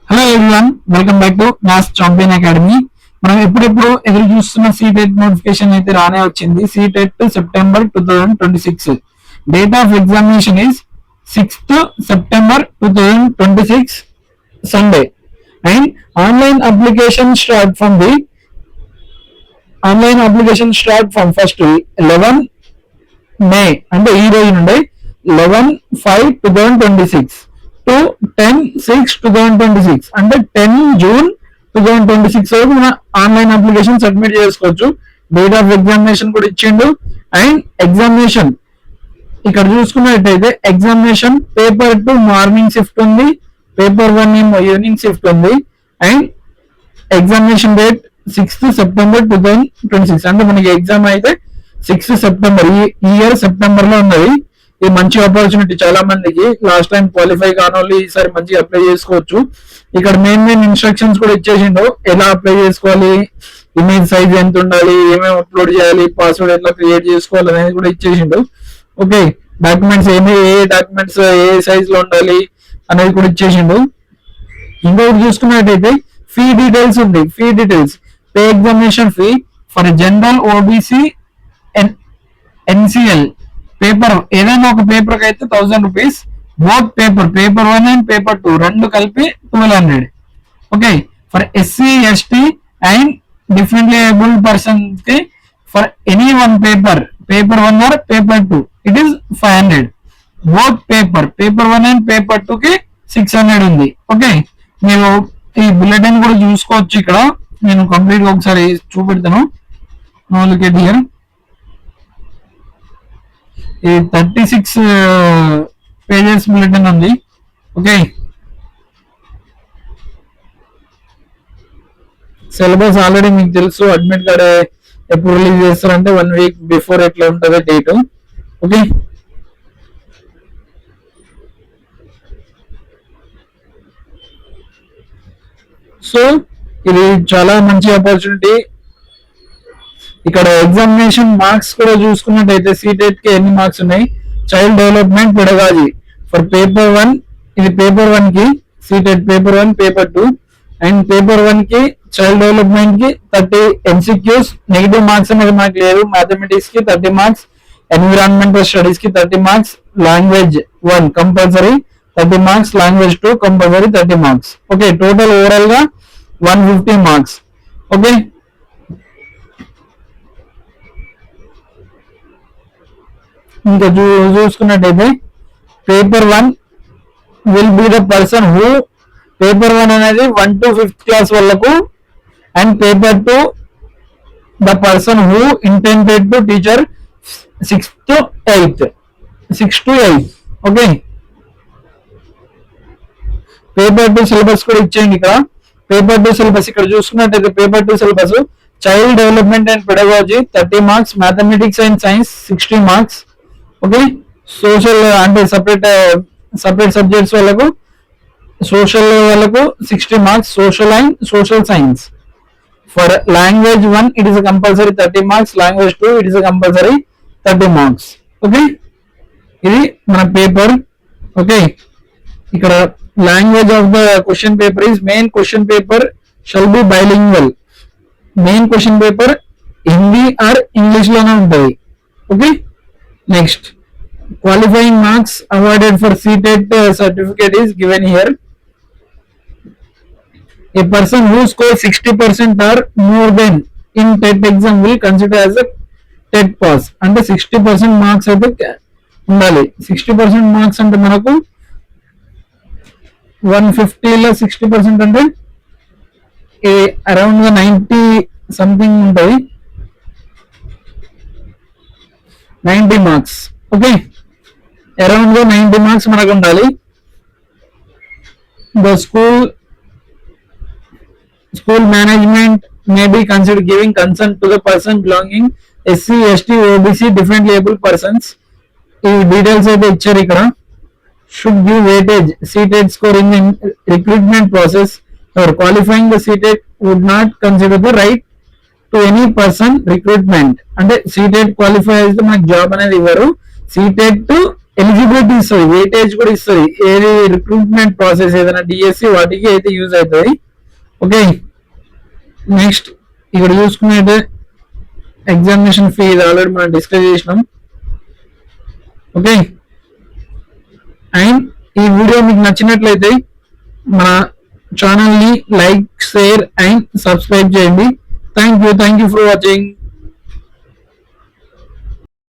Hello everyone, welcome back to maths champion academy. మనం ఎప్పుడెప్పుడు ఎదురు చూస్తున్న సీటెట్ నోటిఫికేషన్ అయితే రానే వచ్చింది. CTET September 2026. Date of examination is 6th September 2026 Sunday, and online application start from 1st 11 May అంటే ఈ రోజు నుండి 11/5/2026 to 10/6/2026 అంటే 10 June 2026 వరకు మన ఆన్లైన్ అప్లికేషన్ సబ్మిట్ చేసుకోవచ్చు. డేట్ ఆఫ్ ఎగ్జామినేషన్ కూడా ఇచ్చిండు. అండ్ ఎగ్జామినేషన్ ఇక్కడ చూసుకున్నట్టయితే ఎగ్జామినేషన్ పేపర్ 2 మార్నింగ్ షిఫ్ట్ ఉంది, పేపర్ 1 ఏమో ఈవినింగ్ షిఫ్ట్ ఉంది. And examination date 6th September 2026 అంటే మనకి ఎగ్జామ్ అయితే 6th September ఈ ఇయర్ సెప్టెంబర్ లో ఉన్నది. ఇది మంచి ఆపర్చునిటీ చాలా మందికి. లాస్ట్ టైం క్వాలిఫై కానోళ్ళు ఈసారి మంచిగా అప్లై చేసుకోవచ్చు. ఇక్కడ మెయిన్ ఇన్స్ట్రక్షన్స్ కూడా ఇచ్చేసిండు, ఎలా అప్లై చేసుకోవాలి, ఇమేజ్ సైజ్ ఎంత ఉండాలి, ఏమేమి అప్లోడ్ చేయాలి, పాస్వర్డ్ ఎట్లా క్రియేట్ చేసుకోవాలి అనేది కూడా ఇచ్చేసిండు. ఓకే, డాక్యుమెంట్స్ ఏ డాక్యుమెంట్స్ ఏ సైజ్ లో ఉండాలి అనేది కూడా ఇచ్చేసిండు. ఇంకొకటి చూసుకున్నట్టయితే ఫీ డీటెయిల్స్ ఉంది. Fee details pay examination fee for general OBC NCL paper ఏదైనా ఒక పేపర్ కి అయితే 1000 rupees. Both paper 1 and paper 2 రెండు కలిపి 1200. Okay, for SC ST and differently abled person కి for any one paper 1 or paper 2 it is 500. Both paper 1 and paper 2 కి 600 ఉంది. Okay, మీరు ఈ బులెటిన్ కూడా చూసుకోవచ్చు. ఇక్కడ నేను కంప్లీట్ గా ఒకసారి చూపెడతాను. No look at here. ఈ 36 పేజెస్ బులెటిన్ ఉంది. ఓకే, సిలబస్ ఆల్రెడీ మీకు తెలుసు. అడ్మిట్ కార్డ్ ఎప్పుడు రిలీజ్ చేస్తారంటే 1 వీక్ బిఫోర్ ఎట్లా ఉంటుంది డేట్. ఓకే, సో ఇది చాలా మంచి ఆపర్చునిటీ. ఇక్కడ ఎగ్జామినేషన్ మార్క్స్ కూడా చూసుకున్నట్టయితే సీటెట్ కి ఎన్ని మార్క్స్ ఉన్నాయి. Child development pedagogy for paper 1 ఇది పేపర్ 1 కి CTET paper 1 paper 2 and paper 1 కి చైల్డ్ డెవలప్మెంట్ కి 30 MCQs. నెగిటివ్ మార్క్స్ అనేది మనకు లేదు. మ్యాథమెటిక్స్ కి 30 మార్క్స్, ఎన్విరాన్మెంటల్ స్టడీస్ కి 30 marks, language 1 compulsory 30 marks, language 2 compulsory 30 marks. Okay, total overall గా 150 మార్క్స్. ఓకే, ఇంకా చూసుకున్నట్టయితే paper 1 will be the person who paper 1 అనేది 1 to 5th క్లాస్ వాళ్ళకు and paper 2 the person who intended to teacher 6 to 8. Okay, paper 2 syllabus కూడా ఇచ్చేయండి. ఇక్కడ paper 2 syllabus ఇక్కడ చూసుకున్నట్టయితే paper 2 syllabus child development and pedagogy 30 marks, mathematics and science 60 marks. Okay, social అంటే separate subjects వాళ్ళకు social వాళ్ళకు 60 marks, social and social science. For language 1 it is compulsory 30 marks, language 2 it is compulsory 30 marks. Okay, ఇది మన paper. Okay, ఇక్కడ language of the question paper is main question paper shall be bilingual. Main question paper Hindi or English లోనే ఉంటుంది. Okay, next qualifying marks awarded for CTET certificate is given here. A person who scores 60% or more than in TET exam will consider as a TET pass. అంటే 60% marks అయితే ఉండాలి. 60% marks అంటే మనకు 150 లో 60% అంటే around 90 something ఉంటుంది, 90 marks. Okay, around గా 90 marks మనకు ఉండాలి. The school management may be consider giving concern to the person belonging SC ST OBC differently able persons. ఈ డీటెయిల్స్ అయితే ఇచ్చారు ఇక్కడ. Should give weightage CTET score in recruitment process or qualifying the CTET would not consider the right to any person recruitment. అంటే CTET qualify అయితే మనకి job అనేది ఇవ్వరు. CTET eligibility ఇస్తుంది, వెయిటేజ్ కూడా ఇస్తుంది. ఏది రిక్రూట్మెంట్ ప్రాసెస్ ఏదైనా డిఎస్సి వాటికి అయితే యూజ్ అవుతుంది. ఓకే, నెక్స్ట్ ఇక్కడ చూసుకున్నట్టే ఎగ్జామినేషన్ ఫీ ఇది ఆల్రెడీ మనం డిస్కస్ చేసినాం. ఓకే, అండ్ ఈ వీడియో మీకు నచ్చినట్లయితే మన ఛానల్ ని లైక్, షేర్ అండ్ సబ్స్క్రైబ్ చేయండి. Thank you for watching.